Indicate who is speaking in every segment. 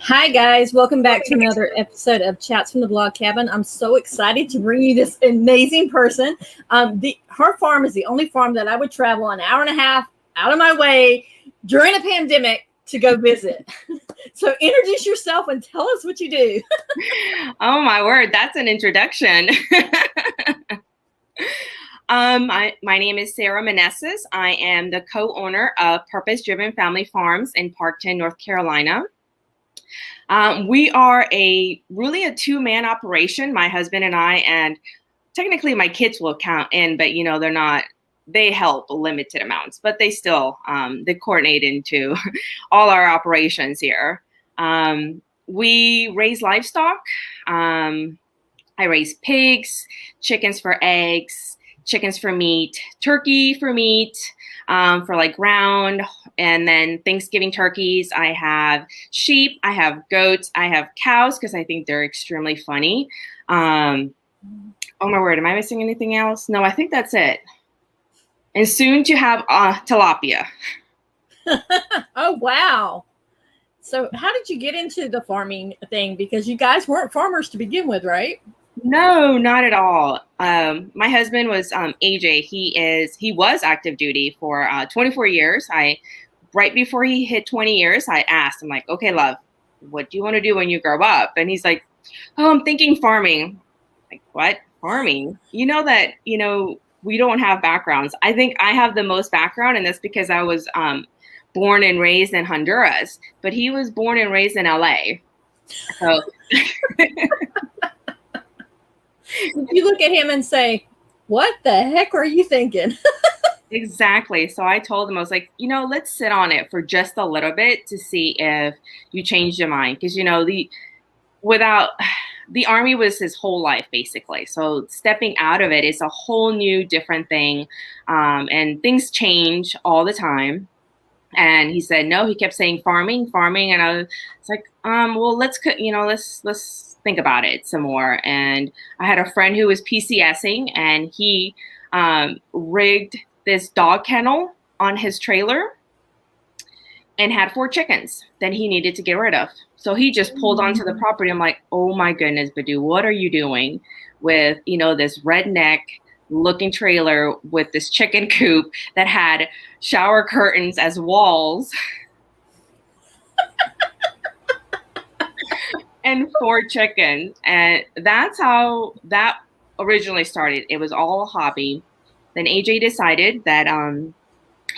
Speaker 1: Hi guys, welcome back to another episode of Chats from the Blog Cabin. I'm so excited to bring you this amazing person. Her farm is the only farm that I would travel an hour and a half out of my way during a pandemic to go visit. So introduce yourself and tell us what you do.
Speaker 2: Oh my word, that's an introduction. My name is Saira Meneses. I am the co-owner of Purpose Driven Family Farms in Parkton, North Carolina. We are really a two-man operation, my husband and I, and technically my kids will count in, but they help limited amounts, but they still, they coordinate into all our operations here. We raise livestock. I raise pigs, chickens for eggs, chickens for meat, turkey for meat, for like ground, and then Thanksgiving turkeys. I have sheep, I have goats, I have cows because I think they're extremely funny. Oh my word, am I missing anything else? No, I think that's it. And soon to have tilapia.
Speaker 1: Oh, wow. So how did you get into the farming thing? Because you guys weren't farmers to begin with, right?
Speaker 2: No, not at all. My husband was AJ. He was active duty for 24 years. Right before he hit 20 years, I asked him, like, okay, love, what do you want to do when you grow up? And he's like, oh, I'm thinking farming. Like, what? Farming? We don't have backgrounds. I think I have the most background, and that's because I was born and raised in Honduras, but he was born and raised in LA. So
Speaker 1: you look at him and say, what the heck are you thinking?
Speaker 2: Exactly. So I told him, I was like, let's sit on it for just a little bit to see if you changed your mind. Because, the Army was his whole life, basically. So stepping out of it is a whole new different thing. And things change all the time. And he said, no, he kept saying farming. And I was like, well, let's think about it some more. And I had a friend who was PCSing, and he rigged this dog kennel on his trailer and had 4 chickens that he needed to get rid of. So he just pulled onto the property. I'm like, oh my goodness, Badu, what are you doing with, this redneck looking trailer with this chicken coop that had shower curtains as walls and 4 chickens. And that's how that originally started. It was all a hobby. Then AJ decided that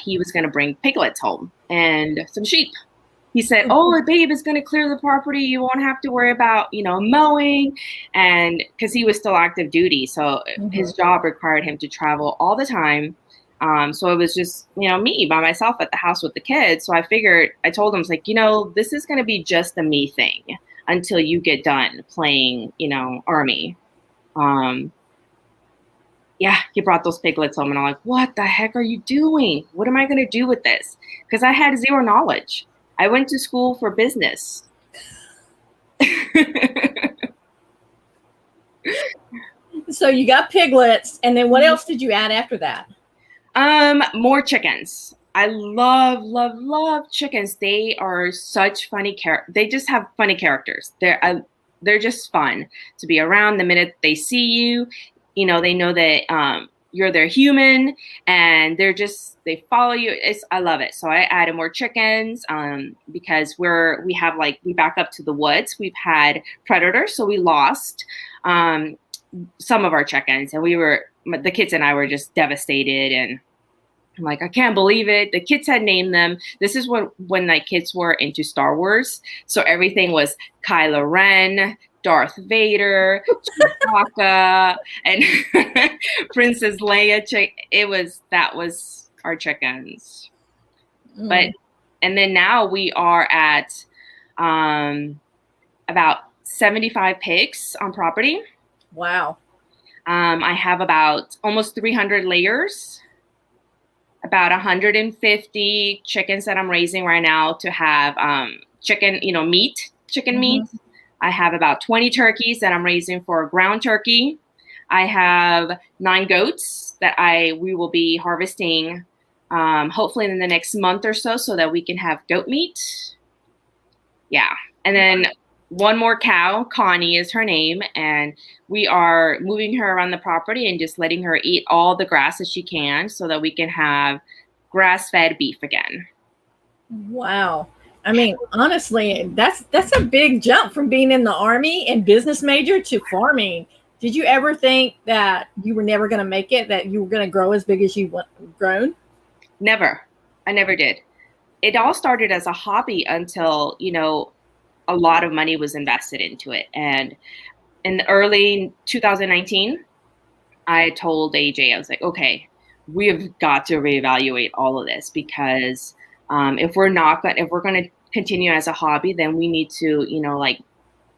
Speaker 2: he was going to bring piglets home and some sheep. He said, oh, babe, it's going to clear the property. You won't have to worry about, mowing. And because he was still active duty. So his job required him to travel all the time. So it was just, me by myself at the house with the kids. So I told him, like, this is going to be just a me thing until you get done playing, Army. Yeah, he brought those piglets home, and I'm like, what the heck are you doing? What am I going to do with this? Because I had zero knowledge. I went to school for business.
Speaker 1: So you got piglets, and then what else did you add after that?
Speaker 2: More chickens. I love chickens. They are such funny They just have funny characters. They're just fun to be around. The minute they see you, they know that you're their human, and they follow you. I love it. So I added more chickens because we back up to the woods. We've had predators, so we lost some of our chickens, and the kids and I were just devastated. And I'm like, I can't believe it. The kids had named them. This is when like kids were into Star Wars. So everything was Kylo Ren, Darth Vader, Chewbacca, and Princess Leia. That was our chickens. But and then now we are at about 75 pigs on property.
Speaker 1: Wow.
Speaker 2: I have about almost 300 layers, about 150 chickens that I'm raising right now to have chicken meat. I have about 20 turkeys that I'm raising for ground turkey. I have 9 goats that we will be harvesting hopefully in the next month or so that we can have goat meat. Yeah. And then one more cow, Connie is her name, and we are moving her around the property and just letting her eat all the grass that she can so that we can have grass-fed beef again.
Speaker 1: Wow. I mean, honestly, that's a big jump from being in the Army and business major to farming. Did you ever think that you were never going to make it, that you were going to grow as big as you've grown?
Speaker 2: Never. I never did. It all started as a hobby until, a lot of money was invested into it. And in the early 2019, I told AJ, I was like, okay, we have got to reevaluate all of this because if we're going to continue as a hobby, then we need to,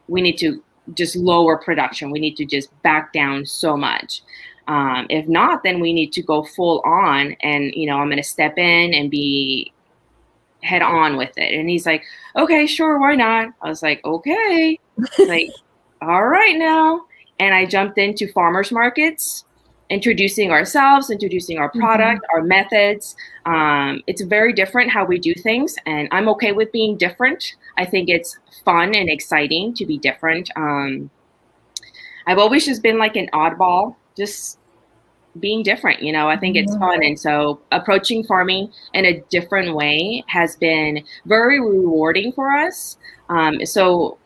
Speaker 2: we need to just lower production. We need to just back down so much. If not, then we need to go full on and, I'm going to step in and be head on with it. And he's like, okay, sure. Why not? I was like, okay, like, all right now. And I jumped into farmers markets, introducing ourselves, introducing our product, our methods. It's very different how we do things. And I'm okay with being different. I think it's fun and exciting to be different. I've always just been like an oddball, just being different, I think it's fun. And so approaching farming in a different way has been very rewarding for us. So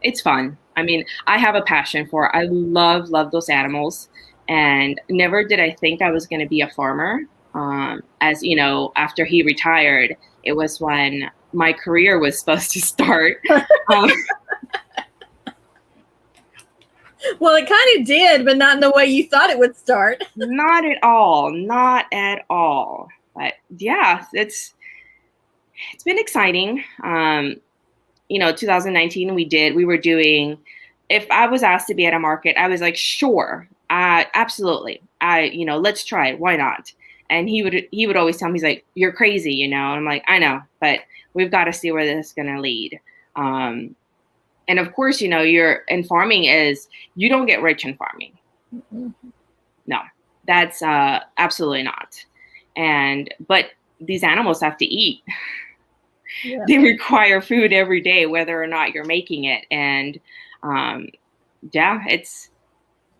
Speaker 2: it's fun. I mean, I have a passion for it. I love those animals. And never did I think I was going to be a farmer. As after he retired, it was when my career was supposed to start.
Speaker 1: Well, it kind of did, but not in the way you thought it would start.
Speaker 2: Not at all. Not at all. But yeah, it's been exciting. 2019 we were doing, if I was asked to be at a market, I was like, sure, absolutely. Let's try it. Why not? And he would always tell me, he's like, you're crazy, And I'm like, I know, but we've got to see where this is going to lead. And of course, you're in farming is you don't get rich in farming. No, that's absolutely not. But these animals have to eat. Yeah. They require food every day, whether or not you're making it. And it's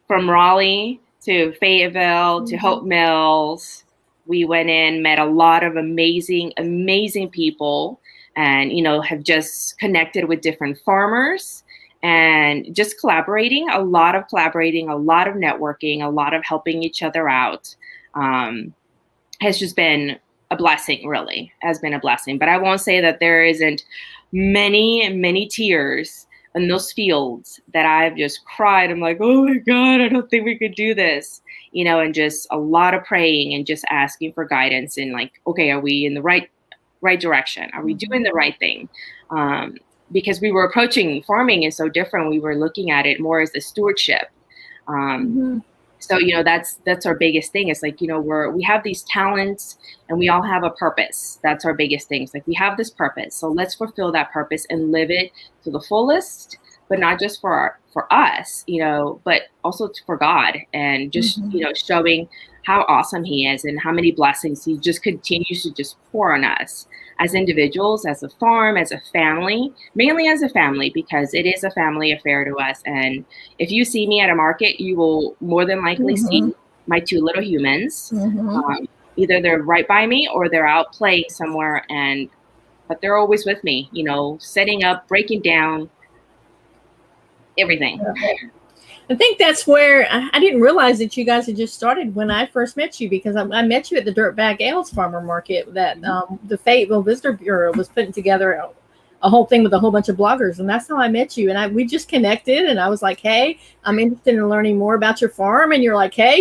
Speaker 2: from Raleigh to Fayetteville to Hope Mills. We went in, met a lot of amazing, amazing people. And, have just connected with different farmers and just collaborating, a lot of networking, a lot of helping each other out has just been a blessing, really, has been a blessing. But I won't say that there isn't many, many tears in those fields that I've just cried. I'm like, oh, my God, I don't think we could do this, and just a lot of praying and just asking for guidance and like, okay, are we in the right direction? Are we doing the right thing? Because we were approaching farming is so different. We were looking at it more as a stewardship. So, that's our biggest thing. It's like, we have these talents and we all have a purpose. That's our biggest thing. It's like we have this purpose. So let's fulfill that purpose and live it to the fullest, but not just for us, but also for God and just, showing how awesome he is and how many blessings he just continues to just pour on us as individuals, as a farm, as a family, mainly as a family, because it is a family affair to us. And if you see me at a market, you will more than likely see my 2 little humans. Either they're right by me or they're out playing somewhere, but they're always with me, setting up, breaking down, everything.
Speaker 1: I think that's where I didn't realize that you guys had just started when I first met you, because I met you at the Dirtbag Ales Farmer Market that the Fayetteville Visitor Bureau was putting together a whole thing with a whole bunch of bloggers, and that's how I met you. And we just connected, and I was like, hey, I'm interested in learning more about your farm. And you're like, hey,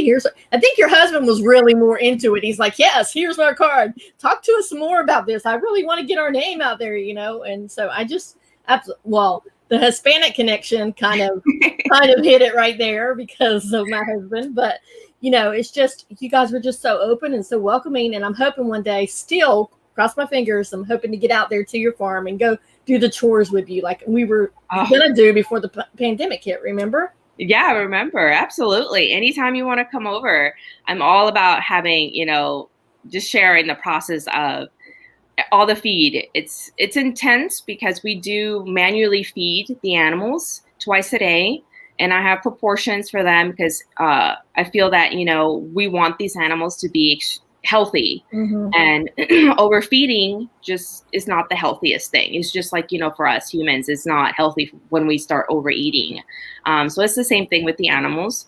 Speaker 1: I think your husband was really more into it. He's like, yes, here's my card. Talk to us some more about this. I really want to get our name out there, And so I just, the Hispanic connection kind of hit it right there because of my husband. But, it's just, you guys were just so open and so welcoming. And I'm hoping one day, still cross my fingers, I'm hoping to get out there to your farm and go do the chores with you like we were going to do before the pandemic hit, remember?
Speaker 2: Yeah, I remember. Absolutely. Anytime you want to come over, I'm all about having, just sharing the process of all the feed. It's intense because we do manually feed the animals twice a day. And I have proportions for them because I feel that, we want these animals to be healthy. Mm-hmm. And overfeeding just is not the healthiest thing. It's just like, for us humans, it's not healthy when we start overeating. So it's the same thing with the animals.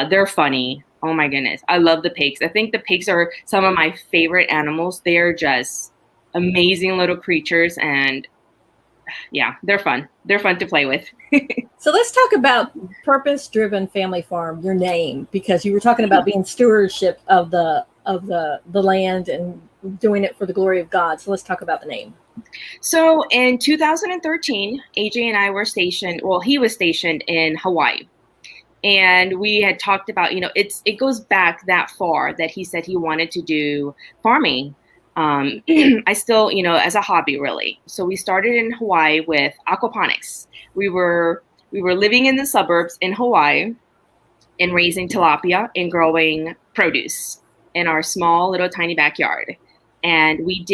Speaker 2: They're funny. Oh my goodness. I love the pigs. I think the pigs are some of my favorite animals. They're just amazing little creatures, and yeah, they're fun. They're fun to play with.
Speaker 1: So let's talk about Purpose Driven Family Farm, your name, because you were talking about being stewardship of the land and doing it for the glory of God. So let's talk about the name.
Speaker 2: So in 2013, AJ and I were he was stationed in Hawaii. And we had talked about, it goes back that far that he said he wanted to do farming. I still, as a hobby, really. So we started in Hawaii with aquaponics. We were living in the suburbs in Hawaii and raising tilapia and growing produce in our small little tiny backyard. And we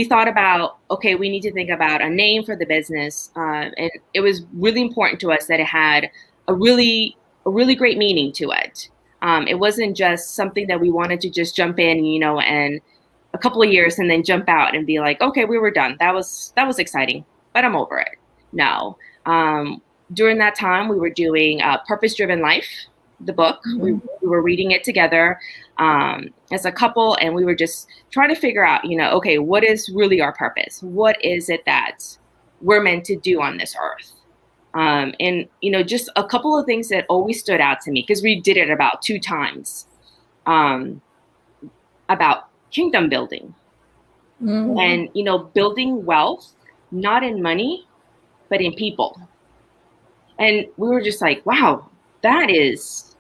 Speaker 2: thought about, okay, we need to think about a name for the business. And it was really important to us that it had a really great meaning to it. It wasn't just something that we wanted to just jump in, and a couple of years and then jump out and be like, okay, we were done. That was exciting, but I'm over it. No. During that time, we were doing Purpose Driven Life, the book. Mm-hmm. We were reading it together as a couple, and we were just trying to figure out, okay, what is really our purpose? What is it that we're meant to do on this earth? And, just a couple of things that always stood out to me, because we did it about 2 times, about kingdom building. Mm-hmm. And, building wealth, not in money, but in people. And we were just like, wow, that's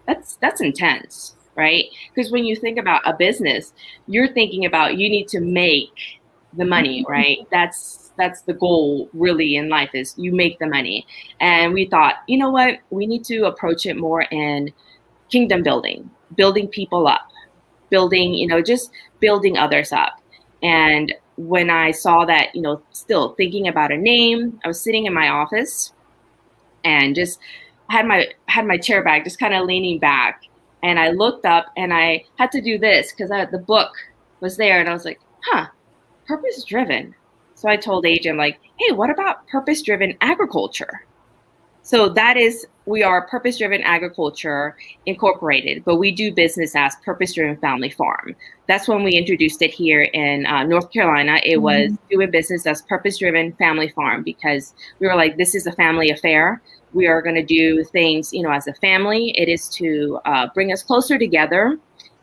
Speaker 2: intense, right? Because when you think about a business, you're thinking about you need to make the money, right? That's the goal really in life, is you make the money. And we thought, you know what, we need to approach it more in kingdom building people up, just building others up. And when I saw that, still thinking about a name, I was sitting in my office and just had my chair back, just kind of leaning back. And I looked up and I had to do this because the book was there. And I was like, purpose driven. So I told AJ, I'm like, hey, what about Purpose Driven Agriculture? So we are Purpose Driven Agriculture Incorporated, but we do business as Purpose Driven Family Farm. That's when we introduced it here in North Carolina. It was doing business as Purpose Driven Family Farm, because we were like, this is a family affair. We are going to do things, as a family. It is to bring us closer together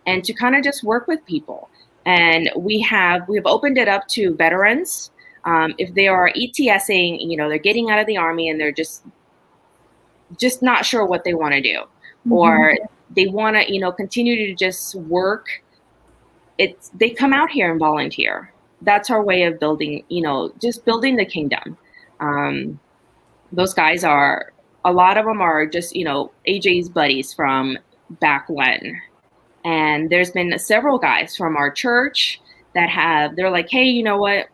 Speaker 2: and to kind of just work with people. And we've opened it up to veterans. If they are ETSing, they're getting out of the Army and they're just not sure what they want to do, or they want to, continue to just work. They come out here and volunteer. That's our way of building, just building the kingdom. Those guys a lot of them are just, AJ's buddies from back when. And there's been several guys from our church that they're like, hey, you know what?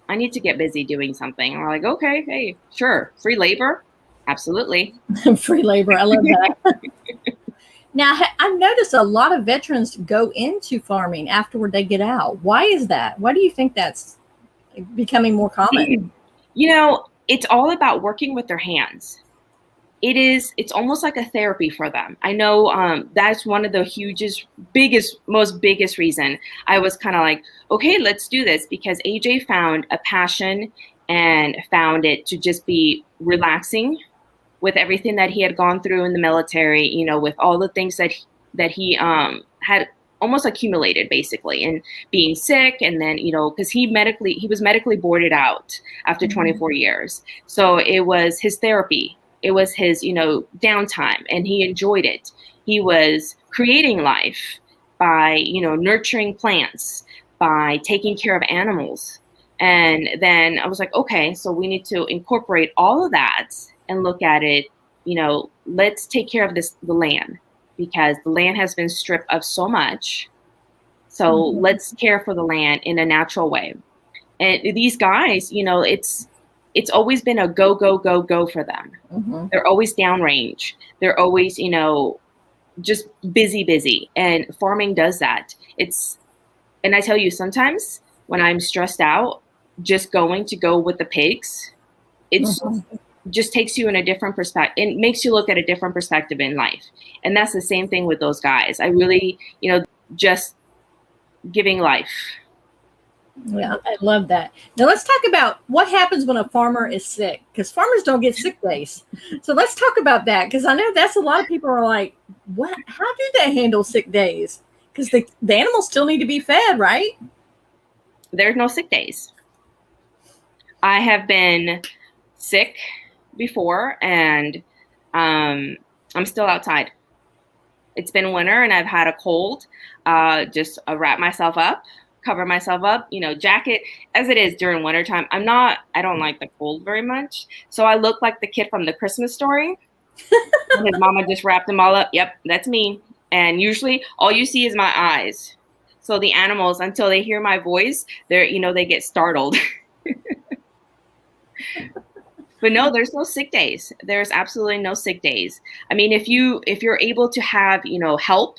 Speaker 2: I need to get busy doing something. And we're like, okay, hey, sure. Free labor. Absolutely.
Speaker 1: Free labor. I love that. Now, I've noticed a lot of veterans go into farming afterward they get out. Why is that? Why do you think that's becoming more common?
Speaker 2: It's all about working with their hands. it's almost like a therapy for them. I know that's one of the biggest reason I was kind of like, okay, let's do this, because AJ found a passion and found it to just be relaxing with everything that he had gone through in the military, with all the things that he had almost accumulated, basically, and being sick, and then because he was medically boarded out after 24 years, so it was his therapy. It was his, downtime, and he enjoyed it. He was creating life by, nurturing plants, by taking care of animals. And then I was like, okay, so we need to incorporate all of that and look at it, let's take care of the land, because the land has been stripped of so much. So let's care for the land in a natural way. And these guys, it's always been a go, go, go, go for them. They're always downrange. They're always, just busy. And farming does that. And I tell you, sometimes when I'm stressed out, just going to go with the pigs, it's just takes you in a different perspective. It makes you look at a different perspective in life. And that's the same thing with those guys. I really, just giving life.
Speaker 1: Yeah, I love that. Now let's talk about what happens when a farmer is sick, because farmers don't get sick days. So let's talk about that, because I know that's a lot of people are like, what? How do they handle sick days? Because the animals still need to be fed, right?
Speaker 2: There's no sick days. I have been sick before, and I'm still outside. It's been winter, and I've had a cold. Just wrap myself up, cover myself up, jacket, as it is during wintertime. I don't like the cold very much. So I look like the kid from the Christmas Story. His mama just wrapped him all up. Yep, that's me. And usually all you see is my eyes. So the animals, until they hear my voice, they get startled. But no, there's no sick days. There's absolutely no sick days. I mean, if you're able to have, help,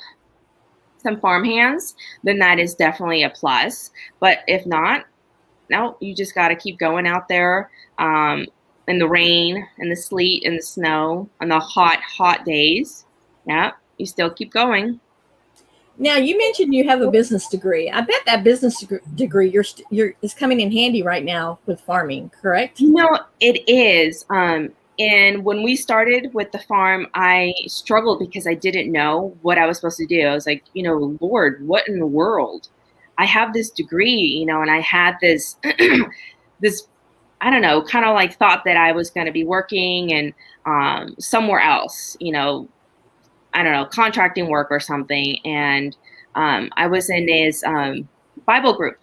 Speaker 2: some farm hands, then that is definitely a plus. But if not, no, you just got to keep going out there in the rain and the sleet and the snow on the hot days. Yeah, you still keep going.
Speaker 1: Now, you mentioned you have a business degree. I bet that business degree is coming in handy right now with farming, correct?
Speaker 2: It is. And when we started with the farm, I struggled because I didn't know what I was supposed to do. I was like, Lord, what in the world? I have this degree, and I had this, this, I don't know, kind of like thought that I was going to be working and somewhere else, I don't know, contracting work or something. And I was in this Bible group.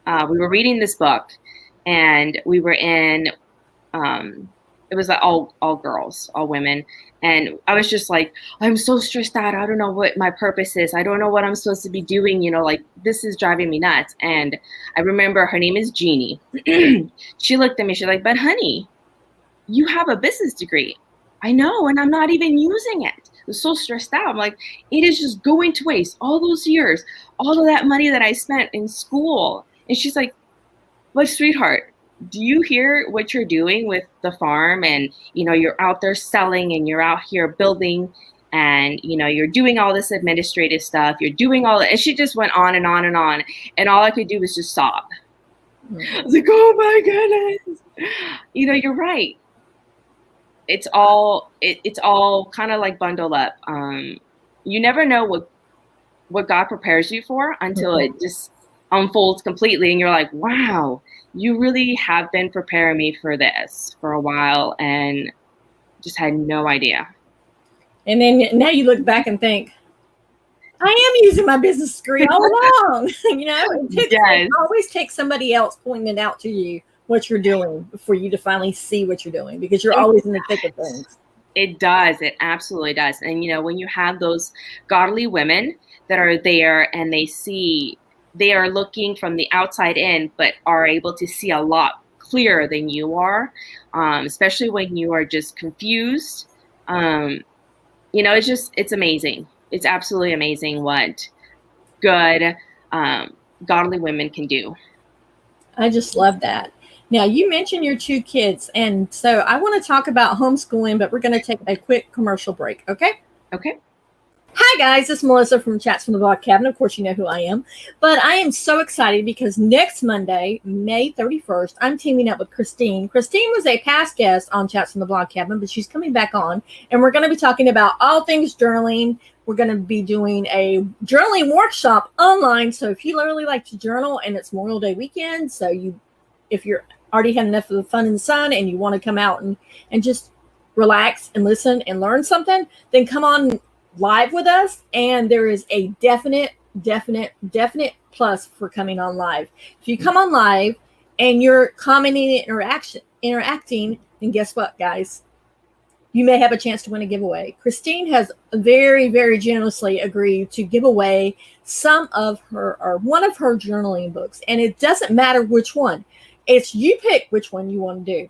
Speaker 2: We were reading this book, and we were in, it was all girls, all women. And I was just like, I'm so stressed out. I don't know what my purpose is. I don't know what I'm supposed to be doing. This is driving me nuts. And I remember her name is Jeannie. She looked at me. She's like, but honey, you have a business degree. I know, and I'm not even using it. I was so stressed out. I'm like, it is just going to waste all those years, all of that money that I spent in school. And she's like, but sweetheart, do you hear what you're doing with the farm? And, you're out there selling, and you're out here building, and, you're doing all this administrative stuff. You're doing all that. And she just went on and on and on. And all I could do was just sob. I was like, oh my goodness. You're right. It's all kind of like bundled up. You never know what God prepares you for until it just unfolds completely. And you're like, wow, you really have been preparing me for this for a while, and just had no idea.
Speaker 1: And then now you look back and think, I am using my business degree all along. It always takes somebody else pointing it out to you what you're doing for you to finally see what you're doing, because you're always in the thick of things.
Speaker 2: It does. It absolutely does. And, when you have those godly women that are there, and they are looking from the outside in, but are able to see a lot clearer than you are, especially when you are just confused. It's amazing. It's absolutely amazing what good, godly women can do.
Speaker 1: I just love that. Now, you mentioned your two kids, and so I want to talk about homeschooling, but we're going to take a quick commercial break, okay?
Speaker 2: Okay.
Speaker 1: Hi, guys. This is Melissa from Chats from the Block Cabin. Of course, you know who I am. But I am so excited because next Monday, May 31st, I'm teaming up with Christine. Christine was a past guest on Chats from the Block Cabin, but she's coming back on, and we're going to be talking about all things journaling. We're going to be doing a journaling workshop online. So if you really like to journal and it's Memorial Day weekend, if you're already had enough of the fun and sun and you want to come out and just relax and listen and learn something, then come on live with us. And there is a definite plus for coming on live. If you come on live and you're commenting and interacting, then guess what, guys? You may have a chance to win a giveaway. Christine has very, very generously agreed to give away some of her or one of her journaling books. And it doesn't matter which one. It's you pick which one you want to do.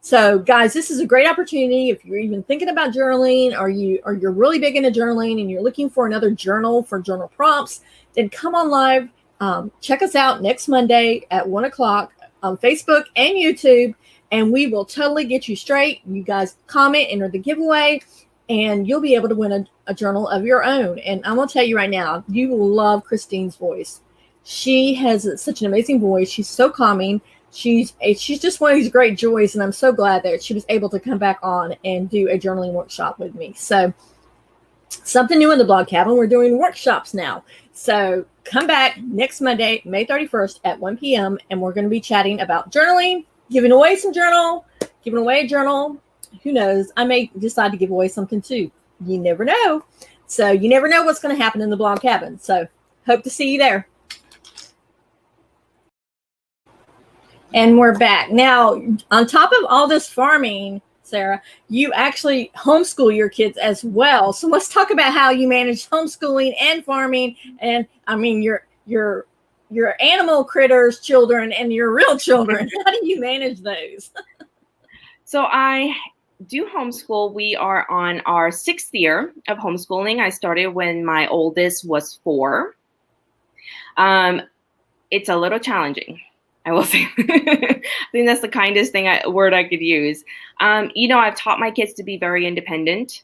Speaker 1: So, guys, this is a great opportunity if you're even thinking about journaling or you're really big into journaling and you're looking for another journal for journal prompts, then come on live. Check us out next Monday at 1 o'clock on Facebook and YouTube, and we will totally get you straight. You guys comment, enter the giveaway, and you'll be able to win a journal of your own. And I'm going to tell you right now, you will love Christine's voice. She has such an amazing voice. She's so calming. She's just one of these great joys, and I'm so glad that she was able to come back on and do a journaling workshop with me. So something new in the Blog Cabin, we're doing workshops now. So come back next Monday, May 31st at 1 p.m., and we're going to be chatting about journaling, giving away a journal. Who knows? I may decide to give away something too. You never know. So you never know what's going to happen in the Blog Cabin. So hope to see you there. And we're back. Now, on top of all this farming, Sarah, you actually homeschool your kids as well. So let's talk about how you manage homeschooling and farming. And I mean, your animal critters, children, and your real children. How do you manage those?
Speaker 2: So I do homeschool. We are on our 6th year of homeschooling. I started when my oldest was 4. It's a little challenging, I will say. I think that's the kindest word I could use. I've taught my kids to be very independent.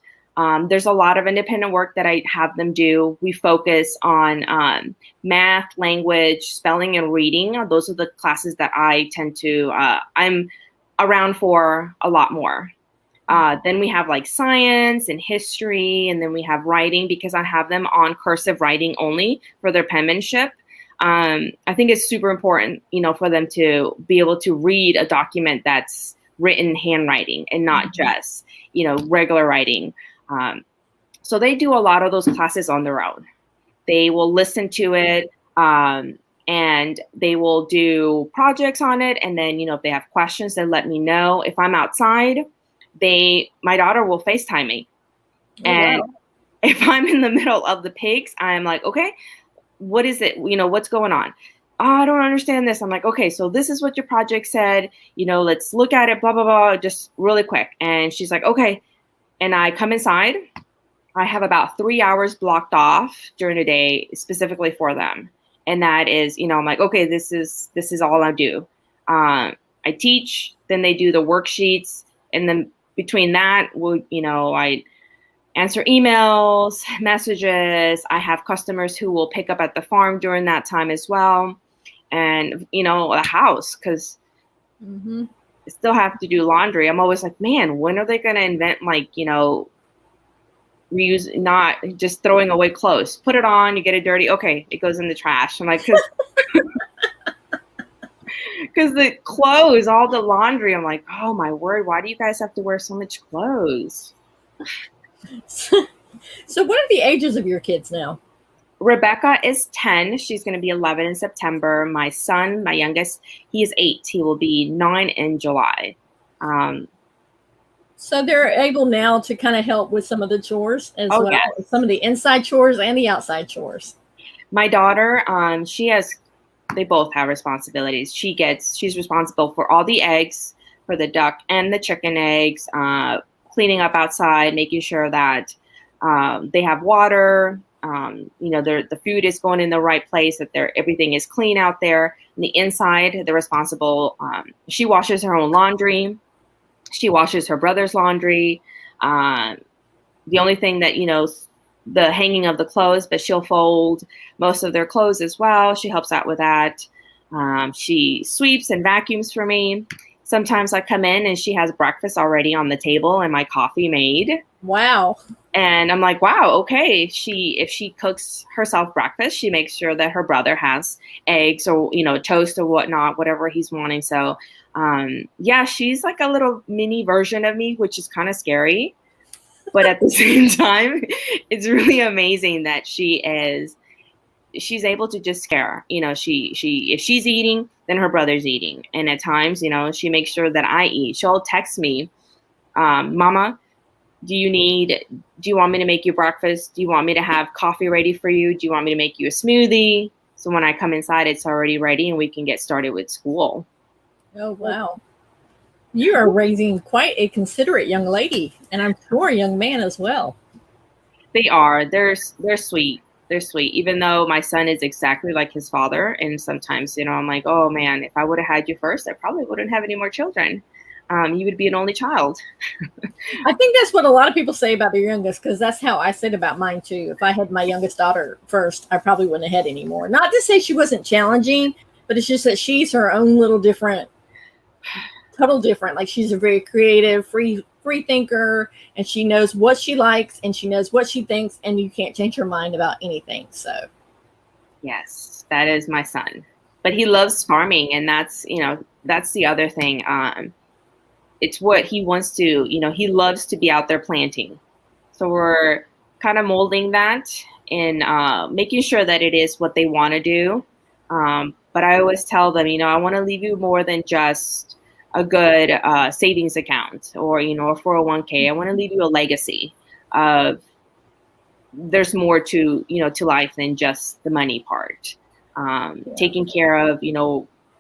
Speaker 2: There's a lot of independent work that I have them do. We focus on math, language, spelling, and reading. Those are the classes that I tend to, I'm around for a lot more. Then we have like science and history, and then we have writing because I have them on cursive writing only for their penmanship. I think it's super important, for them to be able to read a document that's written handwriting and not just, regular writing. So they do a lot of those classes on their own. They will listen to it, and they will do projects on it. And then, if they have questions, they let me know. If I'm outside, my daughter will FaceTime me. Oh, and wow. If I'm in the middle of the pigs, I'm like, okay, what is it? What's going on? Oh, I don't understand this. I'm like, okay, so this is what your project said. Let's look at it, blah, blah, blah, just really quick. And she's like, okay. And I come inside. I have about 3 hours blocked off during the day specifically for them. And that is, I'm like, okay, this is all I do. I teach, then they do the worksheets. And then between that, I answer emails, messages. I have customers who will pick up at the farm during that time as well. And, a house, because I still have to do laundry. I'm always like, man, when are they going to invent reuse, not just throwing away clothes? Put it on, you get it dirty. Okay, it goes in the trash. I'm like, because the clothes, all the laundry, I'm like, oh my word, why do you guys have to wear so much clothes?
Speaker 1: So what are the ages of your kids now?
Speaker 2: Rebecca is 10. She's going to be 11 in September. My son, my youngest, he is 8. He will be 9 in July.
Speaker 1: So they're able now to kind of help with some of the chores as well, yes. Some of the inside chores and the outside chores.
Speaker 2: My daughter, they both have responsibilities. She's responsible for all the eggs, for the duck and the chicken eggs, cleaning up outside, making sure that they have water, the food is going in the right place, that everything is clean out there. On the inside, they're responsible. She washes her own laundry. She washes her brother's laundry. The only thing that, the hanging of the clothes, but she'll fold most of their clothes as well. She helps out with that. She sweeps and vacuums for me. Sometimes I come in and she has breakfast already on the table and my coffee made.
Speaker 1: Wow.
Speaker 2: And I'm like, wow, okay. If she cooks herself breakfast, she makes sure that her brother has eggs or, toast or whatnot, whatever he's wanting. So, she's like a little mini version of me, which is kind of scary. But at the same time, it's really amazing that she's able to just care. If she's eating, then her brother's eating. And at times, she makes sure that I eat. She'll text me, Mama, do you want me to make you breakfast? Do you want me to have coffee ready for you? Do you want me to make you a smoothie? So when I come inside, it's already ready and we can get started with school.
Speaker 1: Oh, wow. You are raising quite a considerate young lady, and I'm sure a young man as well.
Speaker 2: They are. They're sweet. They're sweet, even though my son is exactly like his father. And sometimes, I'm like, oh, man, if I would have had you first, I probably wouldn't have any more children. You would be an only child.
Speaker 1: I think that's what a lot of people say about their youngest, because that's how I said about mine, too. If I had my youngest daughter first, I probably wouldn't have had any more. Not to say she wasn't challenging, but it's just that she's her own little different, total different. Like, she's a very creative, free thinker, and she knows what she likes and she knows what she thinks, and you can't change her mind about anything. So,
Speaker 2: yes, that is my son. But he loves farming, and that's the other thing. It's what he wants to, he loves to be out there planting. So we're kind of molding that and making sure that it is what they want to do. But I always tell them, I want to leave you more than just a good savings account or, a 401k. I want to leave you a legacy of there's more to, to life than just the money part. Taking care of,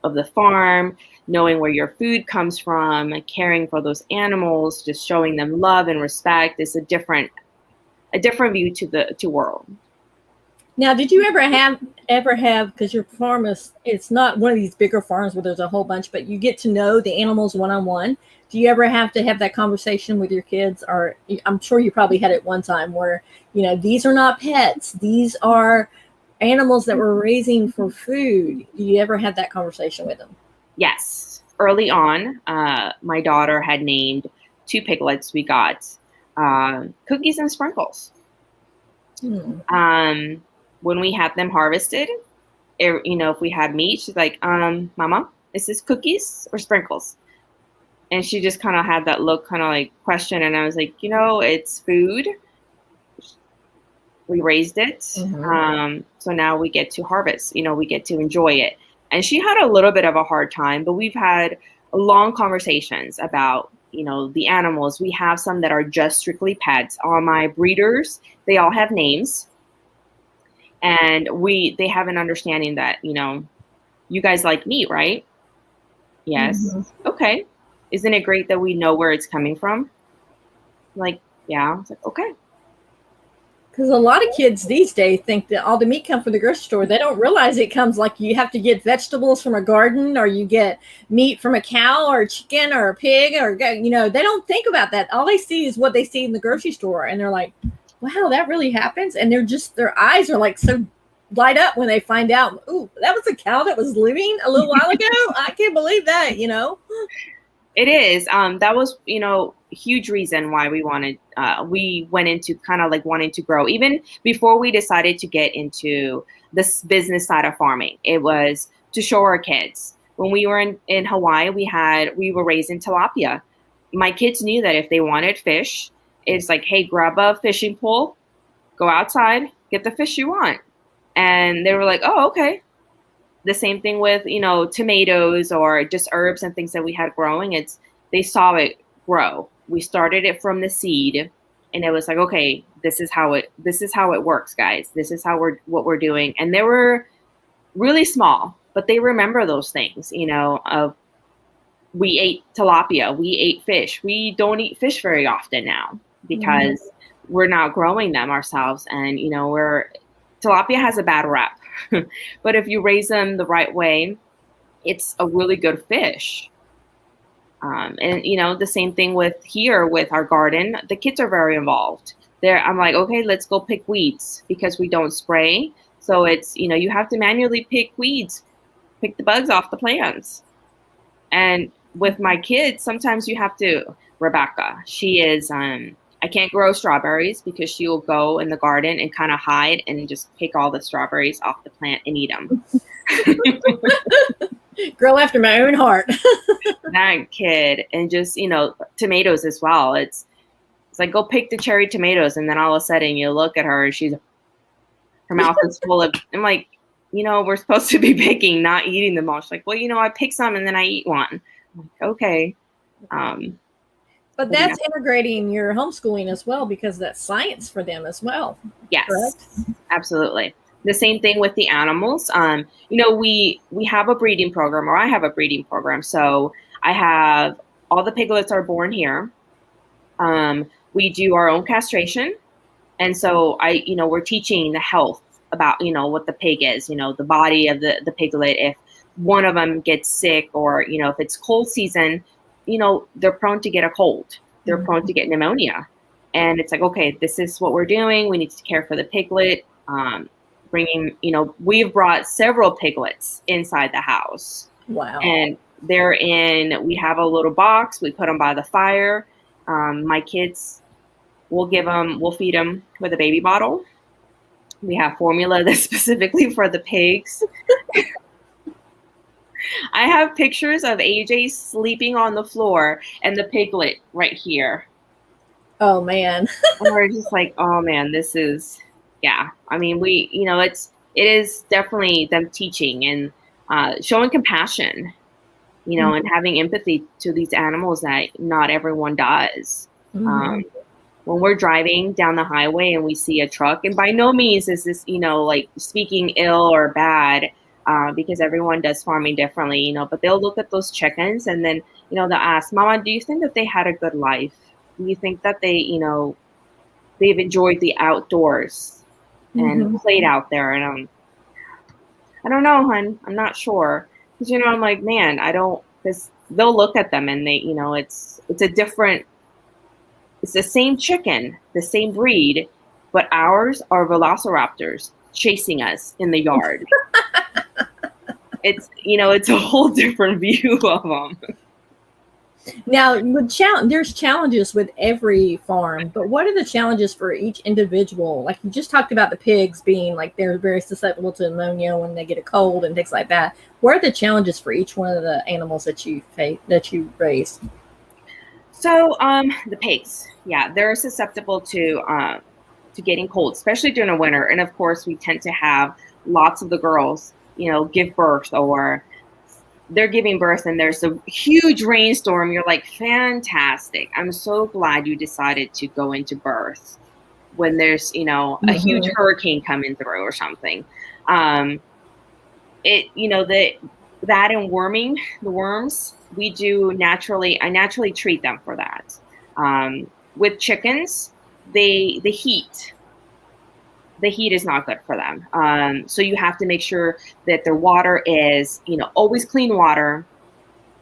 Speaker 2: of the farm, knowing where your food comes from, caring for those animals, just showing them love and respect is a different view to world.
Speaker 1: Now, did you ever have, because your farm it's not one of these bigger farms where there's a whole bunch, but you get to know the animals one-on-one. Do you ever have to have that conversation with your kids? Or I'm sure you probably had it one time where, these are not pets. These are animals that we're raising for food. Do you ever have that conversation with them?
Speaker 2: Yes. Early on, my daughter had named 2 piglets we got Cookies and Sprinkles. When we had them harvested, if we had meat, she's like, Mama, is this cookies or sprinkles? And she just kind of had that look, kind of like question. And I was like, it's food. We raised it. Mm-hmm. So now we get to harvest, we get to enjoy it. And she had a little bit of a hard time, but we've had long conversations about, the animals. We have some that are just strictly pets. All my breeders, they all have names. And they have an understanding that, you guys like meat, right? Yes. Mm-hmm. Okay. Isn't it great that we know where it's coming from? Like, yeah. I was like, okay.
Speaker 1: Because a lot of kids these days think that all the meat comes from the grocery store. They don't realize it comes like you have to get vegetables from a garden, or you get meat from a cow or a chicken or a pig, or, they don't think about that. All they see is what they see in the grocery store. And they're like, wow, that really happens. And their eyes are like so light up when they find out, ooh, that was a cow that was living a little while ago. I can't believe that,
Speaker 2: It is. That was, huge reason why we went into kind of like wanting to grow. Even before we decided to get into this business side of farming, it was to show our kids. When we were in Hawaii, we were raising tilapia. My kids knew that if they wanted fish, it's like, hey, grab a fishing pole, go outside, get the fish you want. And they were like, oh, okay. The same thing with, tomatoes or just herbs and things that we had growing. They saw it grow. We started it from the seed, and it was like, okay, this is how it works, guys. This is what we're doing. And they were really small, but they remember those things, we ate tilapia, we ate fish. We don't eat fish very often now because we're not growing them ourselves. And, tilapia has a bad rep, but if you raise them the right way, it's a really good fish. And, the same thing with our garden. The kids are very involved. I'm like, okay, let's go pick weeds because we don't spray. So it's, you have to manually pick weeds, pick the bugs off the plants. And with my kids, sometimes you have to, Rebecca, she is, I can't grow strawberries because she will go in the garden and kind of hide and just pick all the strawberries off the plant and eat them.
Speaker 1: Girl after my own heart.
Speaker 2: That kid. And just, tomatoes as well. It's like, go pick the cherry tomatoes. And then all of a sudden you look at her and her mouth is full of, I'm like, we're supposed to be picking, not eating them all. She's like, well, I pick some and then I eat one. I'm like, okay.
Speaker 1: But that's integrating your homeschooling as well, because that's science for them as well.
Speaker 2: Yes,
Speaker 1: correct?
Speaker 2: Absolutely. The same thing with the animals. We have a breeding program, or I have a breeding program. So I have all the piglets are born here. We do our own castration. And so we're teaching the health about, what the pig is, the body of the piglet. If one of them gets sick, or, if it's cold season, they're prone to get a cold. They're prone to get pneumonia. And it's like, okay, this is what we're doing. We need to care for the piglet. We've brought several piglets inside the house.
Speaker 1: Wow.
Speaker 2: And we have a little box. We put them by the fire. My kids, we'll feed them with a baby bottle. We have formula that's specifically for the pigs. I have pictures of AJ sleeping on the floor and the piglet right here.
Speaker 1: Oh man.
Speaker 2: And we're just like, oh man, this is, yeah. I mean, it is definitely them teaching and showing compassion, and having empathy to these animals that not everyone does. When we're driving down the highway and we see a truck, and by no means is this, like speaking ill or bad, because everyone does farming differently, but they'll look at those chickens and then, they'll ask, Mama, do you think that they had a good life? Do you think that they, they've enjoyed the outdoors and played out there? And I don't know, hon. I'm not sure. Because, I'm like, man, because they'll look at them and they, it's the same chicken, the same breed, but ours are velociraptors chasing us in the yard. It's a whole different view of them.
Speaker 1: Now, there's challenges with every farm, but what are the challenges for each individual? Like you just talked about the pigs being like they're very susceptible to pneumonia when they get a cold and things like that. What are the challenges for each one of the animals that you raise?
Speaker 2: So the pigs, yeah, they're susceptible to getting cold, especially during the winter. And of course, we tend to have lots of the girls, give birth, or they're giving birth and there's a huge rainstorm. You're like, fantastic. I'm so glad you decided to go into birth when there's, a huge hurricane coming through or something. That and worming, the worms, I naturally treat them for that. With chickens, the heat is not good for them. So you have to make sure that their water is, always clean water.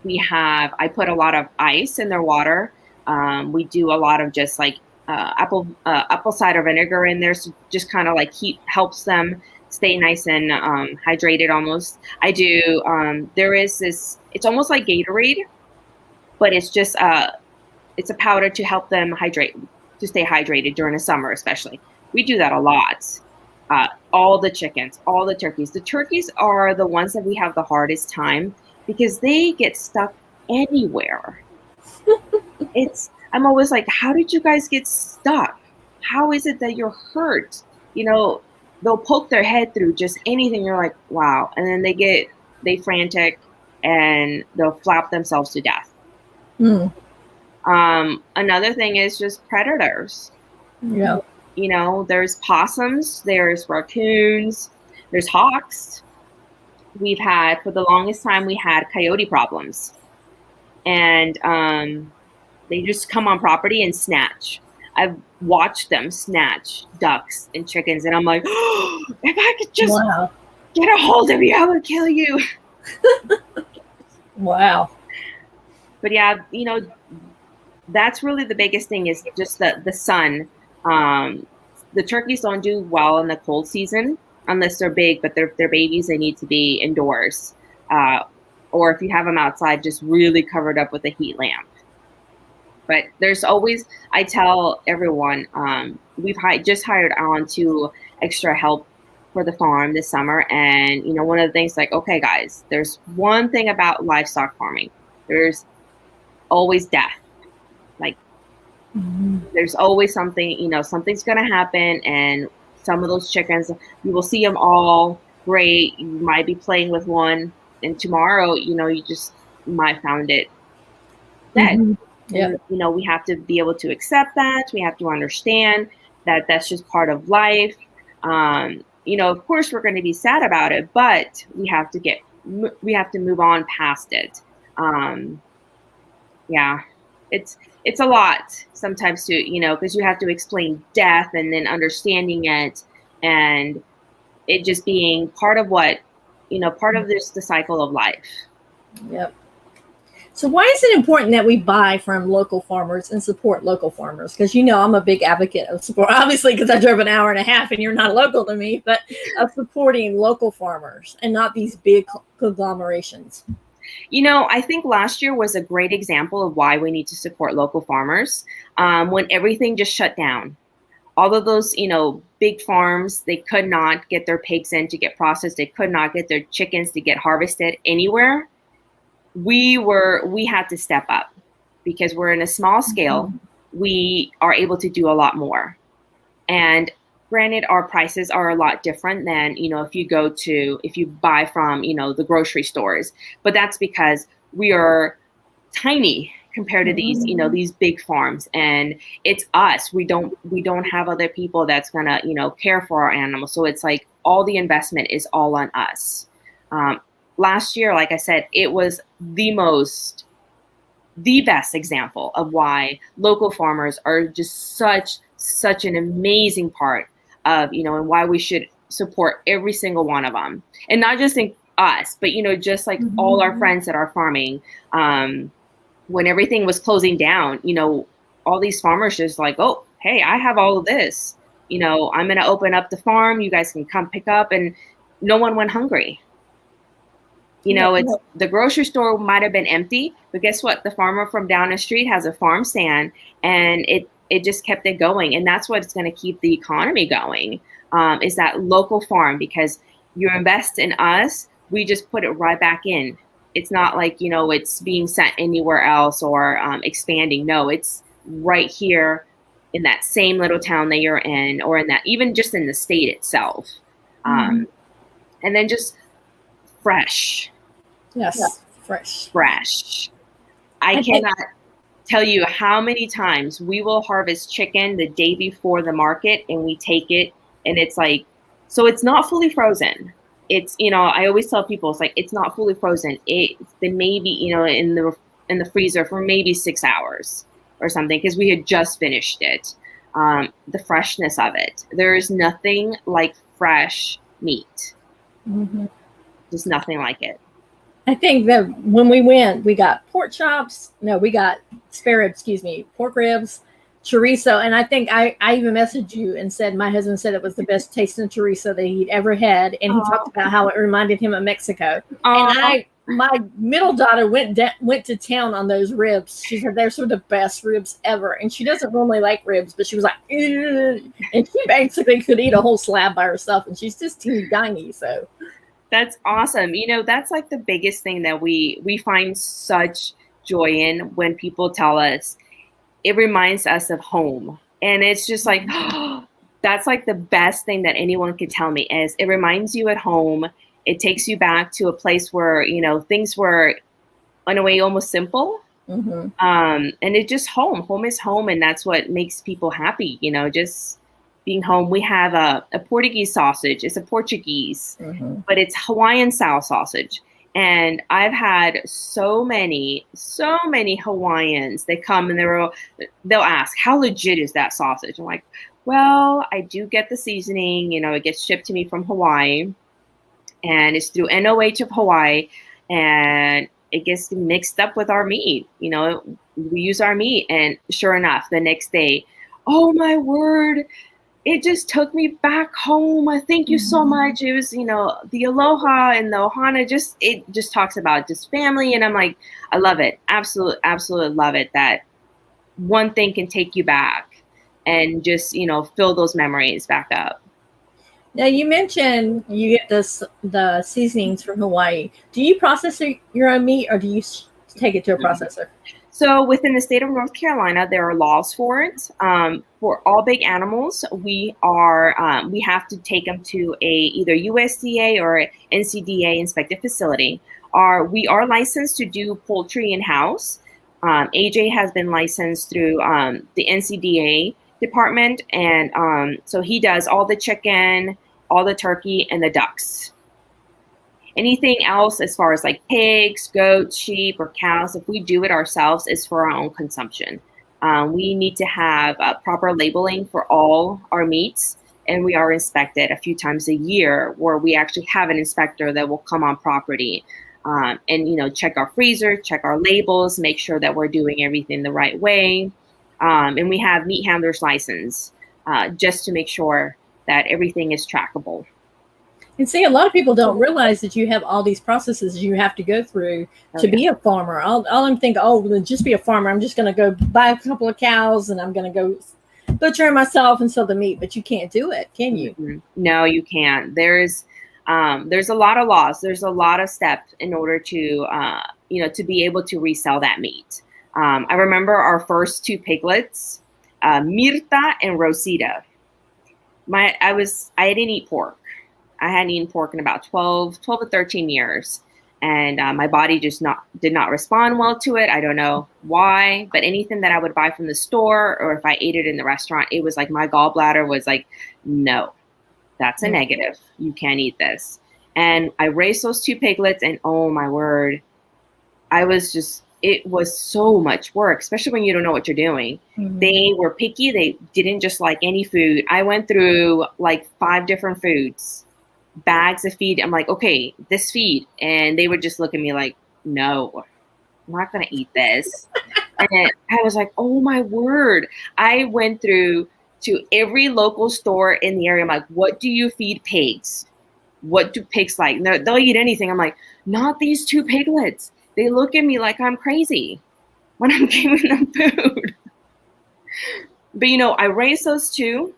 Speaker 2: I put a lot of ice in their water. We do a lot of just like apple cider vinegar in there. So just kind of like heat helps them stay nice and hydrated almost. I do, there is this, it's almost like Gatorade, but it's just, it's a powder to help them to stay hydrated during the summer, especially. We do that a lot. All the chickens, all the turkeys. The turkeys are the ones that we have the hardest time because they get stuck anywhere. I'm always like, how did you guys get stuck? How is it that you're hurt? They'll poke their head through just anything. You're like, wow. And then they frantic and they'll flap themselves to death. Another thing is just predators.
Speaker 1: Yeah.
Speaker 2: There's possums, there's raccoons, there's hawks. For the longest time, we had coyote problems. And they just come on property and snatch. I've watched them snatch ducks and chickens, and I'm like, oh, if I could just
Speaker 1: Wow.
Speaker 2: get a hold of you, I would kill you.
Speaker 1: Wow.
Speaker 2: But yeah, that's really the biggest thing is just the sun. The turkeys don't do well in the cold season unless they're big, but they're babies. They need to be indoors. Or if you have them outside, just really covered up with a heat lamp. But there's always, I tell everyone, we've just hired on to extra help for the farm this summer. And, one of the things like, okay, guys, there's one thing about livestock farming. There's always death. Like, there's always something, something's going to happen. And some of those chickens, you will see them all great. You might be playing with one. And tomorrow, you just might found it dead.
Speaker 1: Mm-hmm. Yeah.
Speaker 2: We have to be able to accept that. We have to understand that that's just part of life. Of course, we're going to be sad about it, but we have to move on past it. Yeah, it's a lot sometimes to, because you have to explain death and then understanding it and it just being part of what, part of the cycle of life.
Speaker 1: Yep. So why is it important that we buy from local farmers and support local farmers? Because, I'm a big advocate of support, obviously, because I drove an hour and a half and you're not local to me, but of supporting local farmers and not these big conglomerations.
Speaker 2: I think last year was a great example of why we need to support local farmers when everything just shut down. All of those, big farms, they could not get their pigs in to get processed. They could not get their chickens to get harvested anywhere. We had to step up because we're in a small scale. Mm-hmm. We are able to do a lot more. And granted, our prices are a lot different than, if you buy from, the grocery stores, but that's because we are tiny compared to these, these big farms, and it's us. We don't have other people that's gonna, care for our animals. So it's like all the investment is all on us. Last year, like I said, it was the best example of why local farmers are just such an amazing part of, and why we should support every single one of them. And not just in us, but, just like all our friends that are farming. When everything was closing down, all these farmers just like, oh, hey, I have all of this. I'm going to open up the farm. You guys can come pick up. And no one went hungry. It's the grocery store might have been empty, but guess what? The farmer from down the street has a farm stand, and it just kept it going. And that's what's going to keep the economy going, is that local farm, because you invest in us, we just put it right back in. It's not like, it's being sent anywhere else or expanding. No, it's right here in that same little town that you're in, or in that, even just in the state itself. And then just fresh.
Speaker 1: Yes, yeah.
Speaker 2: Fresh. I cannot tell you how many times we will harvest chicken the day before the market, and we take it, and it's like, so it's not fully frozen. It's, I always tell people, it's like, it's not fully frozen. It's been maybe, in the freezer for maybe 6 hours or something, because we had just finished it. The freshness of it. There is nothing like fresh meat. Mm-hmm. Just nothing like it.
Speaker 1: I think that when we went, we got pork ribs, chorizo. And I think I even messaged you and said, my husband said it was the best tasting chorizo that he'd ever had. And he talked about how it reminded him of Mexico. And my middle daughter went to town on those ribs. She said they're some of the best ribs ever. And she doesn't normally like ribs, but she was like, ew. And she basically could eat a whole slab by herself. And she's just teeny tiny. So
Speaker 2: that's awesome. That's like the biggest thing that we find such joy in when people tell us. It reminds us of home. And it's just like, that's like the best thing that anyone could tell me, is it reminds you at home. It takes you back to a place where, things were in a way almost simple. Mm-hmm. And it just home is home. And that's what makes people happy, just being home. We have a Portuguese sausage. It's a Portuguese, but it's Hawaiian style sausage. And I've had so many Hawaiians. They come and they'll ask, how legit is that sausage? I'm like, well, I do get the seasoning. It gets shipped to me from Hawaii, and it's through NOH of Hawaii, and it gets mixed up with our meat. We use our meat, and sure enough, the next day, oh my word, it just took me back home. I thank you so much. It was, the aloha and the ohana, it just talks about just family. And I'm like, I love it. Absolutely love it that one thing can take you back and just, fill those memories back up.
Speaker 1: Now, you mentioned you get the seasonings from Hawaii. Do you process your own meat, or do you take it to a processor?
Speaker 2: So within the state of North Carolina, there are laws for it. For all big animals, we have to take them to either USDA or NCDA inspected facility. We are licensed to do poultry in-house. AJ has been licensed through the NCDA department, and so he does all the chicken, all the turkey, and the ducks. Anything else as far as like pigs, goats, sheep, or cows, if we do it ourselves, is for our own consumption. We need to have proper labeling for all our meats, and we are inspected a few times a year, where we actually have an inspector that will come on property and check our freezer, check our labels, make sure that we're doing everything the right way. And we have meat handler's license just to make sure that everything is trackable.
Speaker 1: And see, a lot of people don't realize that you have all these processes you have to go through to be a farmer. All them think, well, just be a farmer. I'm just going to go buy a couple of cows and I'm going to go butcher myself and sell the meat. But you can't do it, can you?
Speaker 2: Mm-hmm. No, you can't. There's a lot of laws. There's a lot of steps in order to to be able to resell that meat. I remember our first two piglets, Mirta and Rosita. I didn't eat pork. I hadn't eaten pork in about 12 to 13 years. And my body just did not respond well to it. I don't know why, but anything that I would buy from the store, or if I ate it in the restaurant, it was like my gallbladder was like, no, that's a negative. You can't eat this. And I raised those two piglets, and oh my word, it was so much work, especially when you don't know what you're doing. Mm-hmm. They were picky. They didn't just like any food. I went through like 5 different foods. Bags of feed. I'm like, okay, this feed. And they would just look at me like, no, I'm not going to eat this. And I was like, oh my word. I went through to every local store in the area. I'm like, what do you feed pigs? What do pigs like? They'll eat anything. I'm like, not these 2 piglets. They look at me like I'm crazy when I'm giving them food. But I raised those 2.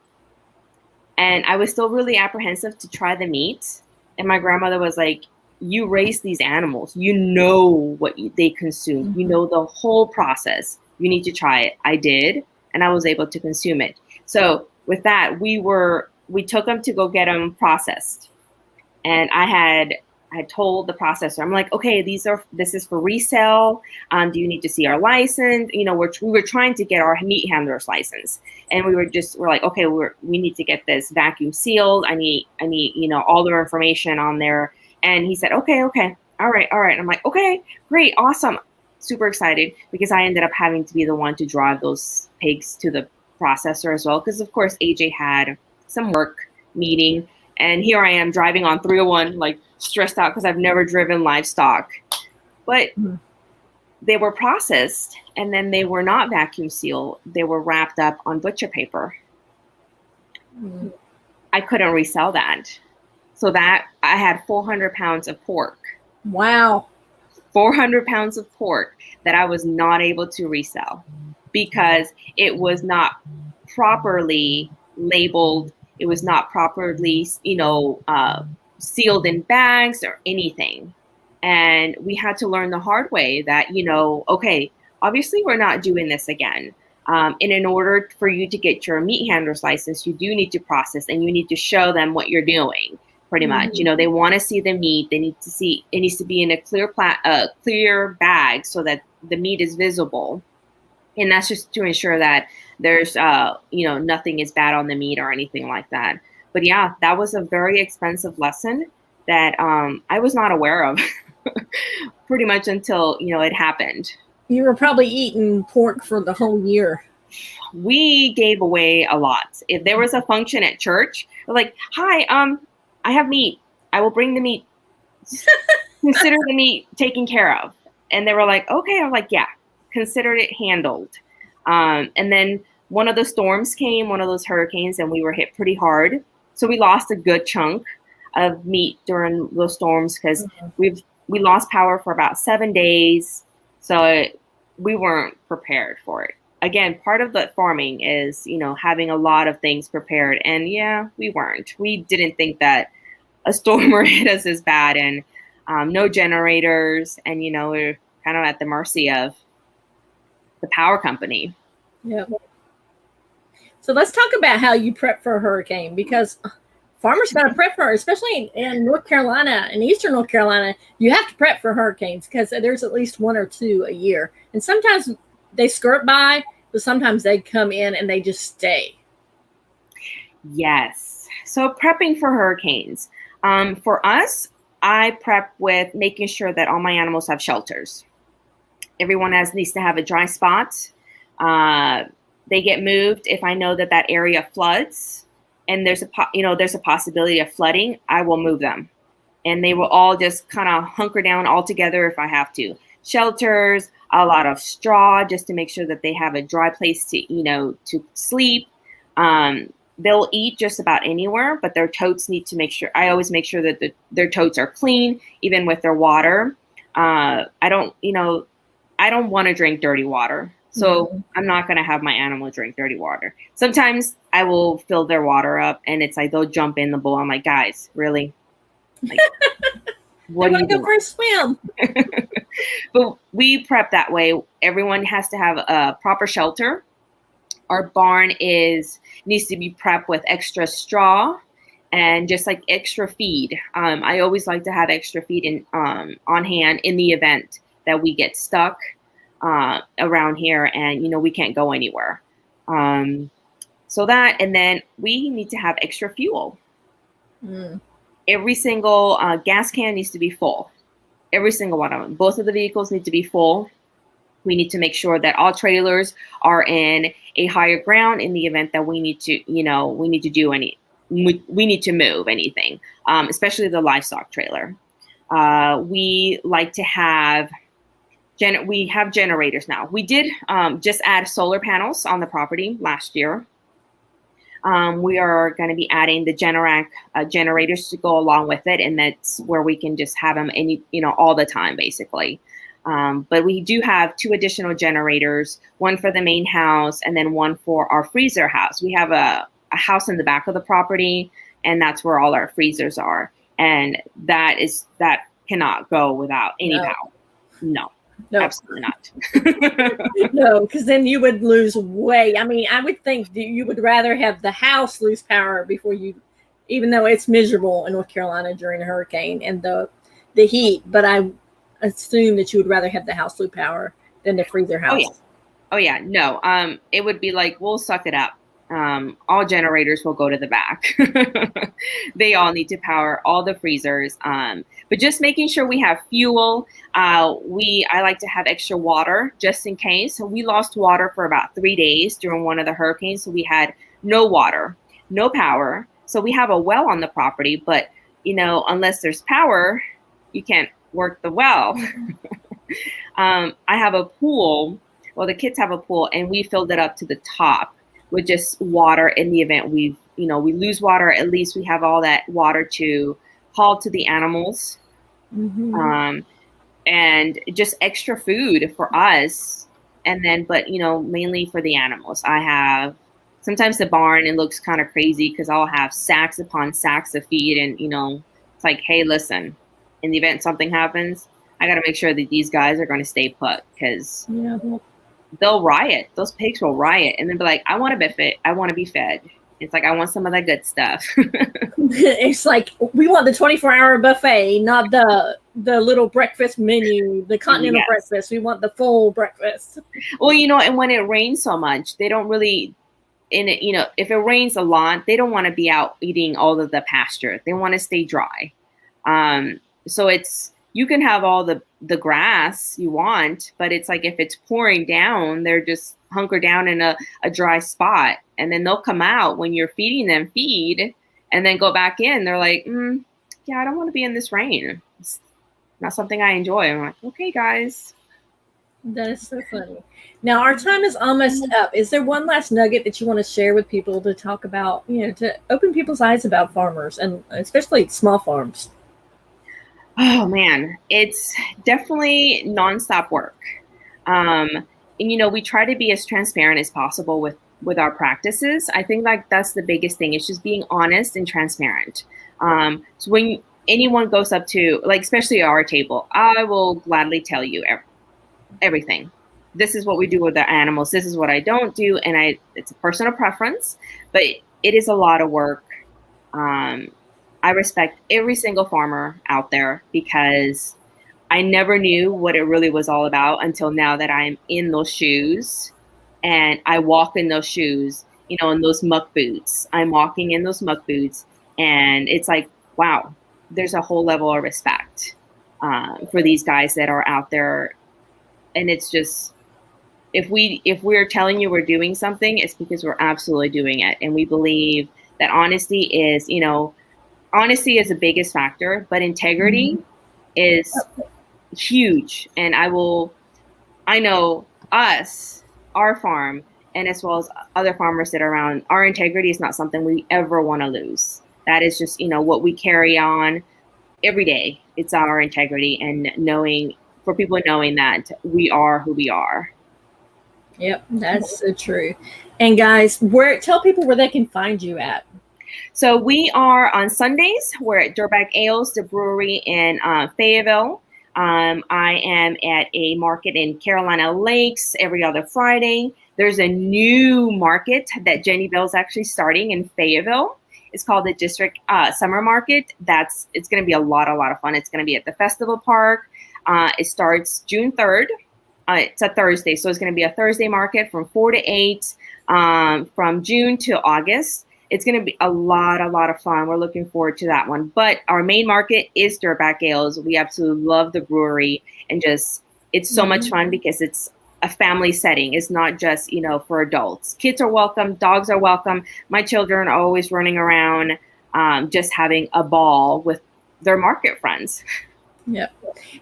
Speaker 2: And I was still really apprehensive to try the meat. And my grandmother was like, you raise these animals. You know what they consume. Mm-hmm. You know the whole process. You need to try it. I did. And I was able to consume it. So with that, we took them to go get them processed. And I had told the processor, I'm like, okay, this is for resale. Do you need to see our license? We were trying to get our meat handler's license, and we're like, okay, we need to get this vacuum sealed. I need all their information on there. And he said, okay, all right. And I'm like, okay, great, awesome, super excited, because I ended up having to be the one to drive those pigs to the processor as well, because of course AJ had some work meeting. And here I am driving on 301, like stressed out because I've never driven livestock. But they were processed, and then they were not vacuum sealed. They were wrapped up on butcher paper. Mm-hmm. I couldn't resell that. So that I had 400 pounds of pork.
Speaker 1: Wow.
Speaker 2: 400 pounds of pork that I was not able to resell because it was not properly labeled. It was not properly, sealed in bags or anything. And we had to learn the hard way that, okay, obviously we're not doing this again. And in order for you to get your meat handler's license, you do need to process, and you need to show them what you're doing, pretty much. They want to see the meat. It needs to be in a clear bag so that the meat is visible. And that's just to ensure that there's, nothing is bad on the meat or anything like that. But yeah, that was a very expensive lesson that I was not aware of. pretty much until, it happened.
Speaker 1: You were probably eating pork for the whole year.
Speaker 2: We gave away a lot. If there was a function at church, we're like, hi, I have meat. I will bring the meat. Consider the meat taken care of. And they were like, okay. I'm like, yeah, consider it handled. And then one of the storms came, one of those hurricanes, and we were hit pretty hard. So we lost a good chunk of meat during those storms because we lost power for about 7 days. So we weren't prepared for it. Again, part of the farming is, having a lot of things prepared. And yeah, we weren't. We didn't think that a storm would hit us as bad, and no generators. And, we're kind of at the mercy of the power company.
Speaker 1: Yeah. So let's talk about how you prep for a hurricane, because farmers got to prep for, especially in North Carolina and Eastern North Carolina, you have to prep for hurricanes because there's at least one or two a year. And sometimes they skirt by, but sometimes they come in and they just stay.
Speaker 2: Yes. So prepping for hurricanes. For us, I prep with making sure that all my animals have shelters. Everyone needs to have a dry spot. They get moved if I know that area floods and there's a possibility of flooding. I will move them, and they will all just kind of hunker down all together if I have to. Shelters, a lot of straw, just to make sure that they have a dry place to sleep. They'll eat just about anywhere, but their totes need to I always make sure that their totes are clean, even with their water. I don't want to drink dirty water. So I'm not going to have my animal drink dirty water. Sometimes I will fill their water up, and it's like they'll jump in the bowl. I'm like, guys, really? Like, what do you
Speaker 1: go for a swim?
Speaker 2: But we prep that way. Everyone has to have a proper shelter. Our barn needs to be prepped with extra straw and just like extra feed. I always like to have extra feed on hand in the event that we get stuck around here and we can't go anywhere. So that, and then we need to have extra fuel. Every single gas can needs to be full. Every single one of them. Both of the vehicles need to be full. We need to make sure that all trailers are in a higher ground in the event that we need to move anything, especially the livestock trailer. We like to have we have generators now. We did just add solar panels on the property last year. We are going to be adding the Generac generators to go along with it, and that's where we can just have them all the time, basically. But we do have 2 additional generators, one for the main house and then one for our freezer house. We have a house in the back of the property, and that's where all our freezers are. And that cannot go without any power. No. Absolutely not.
Speaker 1: No, because then you would lose way. I mean, I would think you would rather have the house lose power before even though it's miserable in North Carolina during a hurricane and the heat. But I assume that you would rather have the house lose power than the freezer house.
Speaker 2: Oh yeah. No. It would be like, we'll suck it up. All generators will go to the back. They all need to power all the freezers. But just making sure we have fuel. I like to have extra water just in case. So we lost water for about 3 days during one of the hurricanes. So we had no water, no power. So we have a well on the property, but unless there's power, you can't work the well. I have a pool. Well, the kids have a pool, and we filled it up to the top with just water in the event we lose water. At least we have all that water to haul to the animals. And just extra food for us. And then, but mainly for the animals. I have sometimes the barn, it looks kind of crazy because I'll have sacks upon sacks of feed, and it's like, hey, listen, in the event something happens, I got to make sure that these guys are going to stay put, because they'll riot. Those pigs will riot, and then be like, I want to be fed. I want to be fed. It's like, I want some of that good stuff.
Speaker 1: It's like, we want the 24-hour buffet, not the little breakfast menu, the continental breakfast. We want the full breakfast.
Speaker 2: Well, and when it rains so much, they don't really, if it rains a lot, they don't want to be out eating all of the pasture. They want to stay dry. So you can have all the grass you want, but it's like if it's pouring down, they're just hunkered down in a dry spot. And then they'll come out when you're feeding them feed and then go back in. They're like, yeah, I don't want to be in this rain. It's not something I enjoy. I'm like, okay, guys.
Speaker 1: That is so funny. Now, our time is almost up. Is there one last nugget that you want to share with people to talk about, to open people's eyes about farmers and especially small farms?
Speaker 2: Oh man, it's definitely nonstop work. And we try to be as transparent as possible with our practices. I think like that's the biggest thing. It's just being honest and transparent. So when anyone goes up to, like, especially our table, I will gladly tell you everything. This is what we do with the animals. This is what I don't do. And it's a personal preference, but it is a lot of work. I respect every single farmer out there because I never knew what it really was all about until now that I'm in those shoes and I walk in those shoes, in those muck boots. I'm walking in those muck boots and it's like, wow, there's a whole level of respect for these guys that are out there. And it's just, if we're telling you we're doing something, it's because we're absolutely doing it. And we believe that honesty is the biggest factor, but integrity is huge. And I know us, our farm, and as well as other farmers that are around, our integrity is not something we ever want to lose. That is just, what we carry on every day. It's our integrity and for people knowing that we are who we are.
Speaker 1: Yep, that's so true. And guys, tell people where they can find you at.
Speaker 2: So we are on Sundays. We're at Dirtbag Ales, the brewery in Fayetteville. I am at a market in Carolina Lakes every other Friday. There's a new market that Jenny Bell's actually starting in Fayetteville. It's called the District Summer Market. It's going to be a lot of fun. It's going to be at the Festival Park. It starts June 3rd. It's a Thursday, so it's going to be a Thursday market from 4 to 8 from June to August. It's going to be a lot of fun. We're looking forward to that one. But our main market is Dirtbag Ales. We absolutely love the brewery and it's so much fun because it's a family setting. It's not just, for adults. Kids are welcome. Dogs are welcome. My children are always running around just having a ball with their market friends.
Speaker 1: Yep.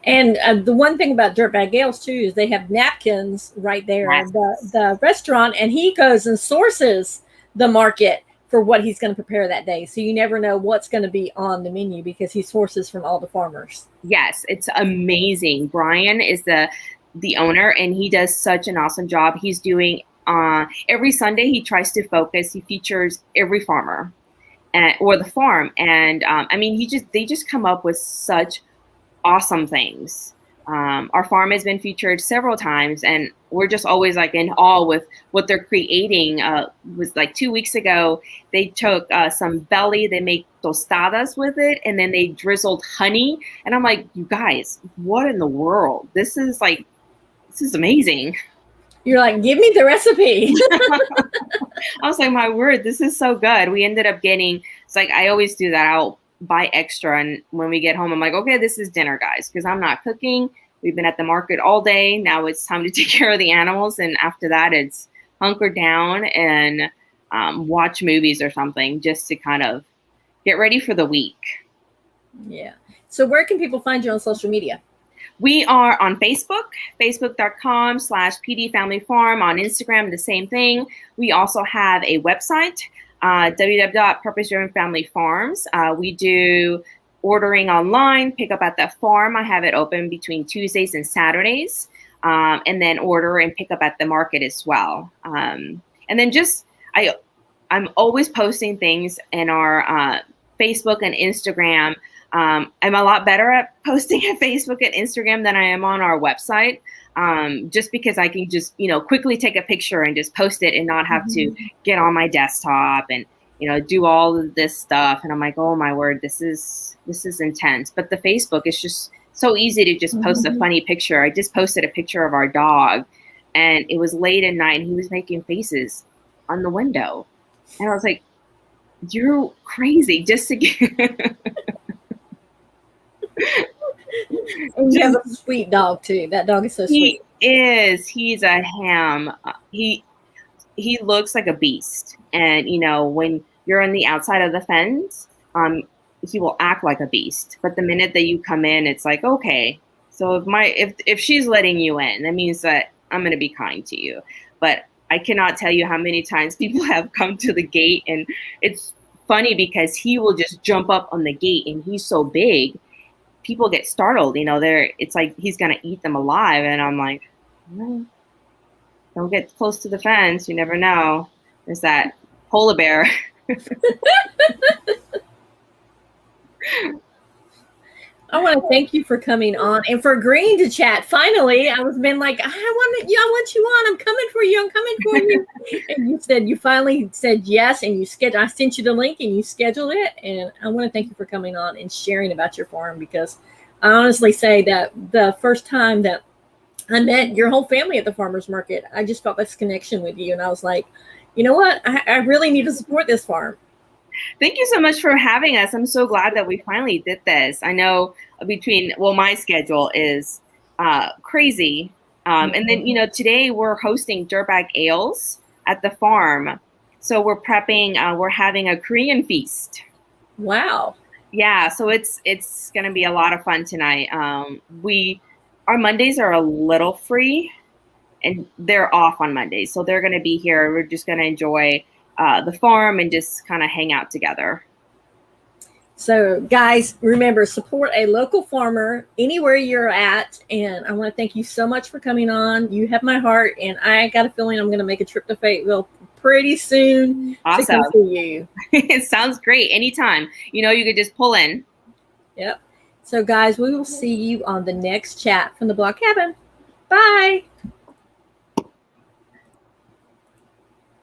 Speaker 1: And the one thing about Dirtbag Ales too is they have napkins right there at the restaurant, and he goes and sources the market for what he's going to prepare that day. So you never know what's going to be on the menu because he sources from all the farmers.
Speaker 2: Yes, it's amazing. Brian is the owner, and he does such an awesome job. He's doing every Sunday he tries to focus. He features every farmer or the farm, and they just come up with such awesome things. Our farm has been featured several times, and we're just always like in awe with what they're creating. Was like 2 weeks ago, they took some belly, they make tostadas with it, and then they drizzled honey. And I'm like, you guys, what in the world? This is amazing.
Speaker 1: You're like, give me the recipe.
Speaker 2: I was like, my word, this is so good. We ended up getting, it's like, I always do that. I'll buy extra. And when we get home, I'm like, okay, this is dinner, guys, because I'm not cooking. We've been at the market all day. Now it's time to take care of the animals. And after that, it's hunker down and watch movies or something just to kind of get ready for the week.
Speaker 1: Yeah. So where can people find you on social media?
Speaker 2: We are on Facebook, facebook.com/PD Family Farm. On Instagram, the same thing. We also have a website, www.purposedrivenfamilyfarms. We do ordering online, pick up at the farm. I have it open between Tuesdays and Saturdays, and then order and pick up at the market as well. And then I'm always posting things in our Facebook and Instagram. I'm a lot better at posting at Facebook and Instagram than I am on our website, just because I can just, quickly take a picture and just post it and not have to get on my desktop and, do all of this stuff. And I'm like, oh my word, this is intense. But the Facebook is just so easy to just post a funny picture. I just posted a picture of our dog, and it was late at night and he was making faces on the window. And I was like, you're crazy just to get...
Speaker 1: And you have a sweet dog too. That dog is so sweet.
Speaker 2: He's a ham. He looks like a beast. And when you're on the outside of the fence, he will act like a beast. But the minute that you come in, it's like, okay, so if she's letting you in, that means that I'm going to be kind to you. But I cannot tell you how many times people have come to the gate, and it's funny because he will just jump up on the gate, and he's so big, people get startled. It's like he's going to eat them alive, and I'm like, no, don't get close to the fence. You never know. There's that polar bear.
Speaker 1: I want to thank you for coming on and for agreeing to chat. Finally, I was been like, I want you on. I'm coming for you. I'm coming for you. And you finally said yes, and you scheduled. I sent you the link, and you scheduled it. And I want to thank you for coming on and sharing about your farm, because I honestly say that the first time that I met your whole family at the farmers market, I just felt this connection with you, and I was like, you know what? I really need to support this farm.
Speaker 2: Thank you so much for having us. I'm so glad that we finally did this. I know my schedule is crazy. And then, today we're hosting Dirtbag Ales at the farm. So we're prepping, we're having a Korean feast.
Speaker 1: Wow.
Speaker 2: Yeah, so it's going to be a lot of fun tonight. Our Mondays are a little free, and they're off on Mondays. So they're going to be here. We're just going to enjoy the farm and just kind of hang out together.
Speaker 1: So guys, remember, support a local farmer anywhere you're at. And I want to thank you so much for coming on. You have my heart, and I got a feeling I'm going to make a trip to Fayetteville pretty soon.
Speaker 2: Awesome.
Speaker 1: To come see you.
Speaker 2: It sounds great. Anytime. You could just pull in.
Speaker 1: Yep. So guys, we will see you on the next chat from the Blog Cabin. Bye.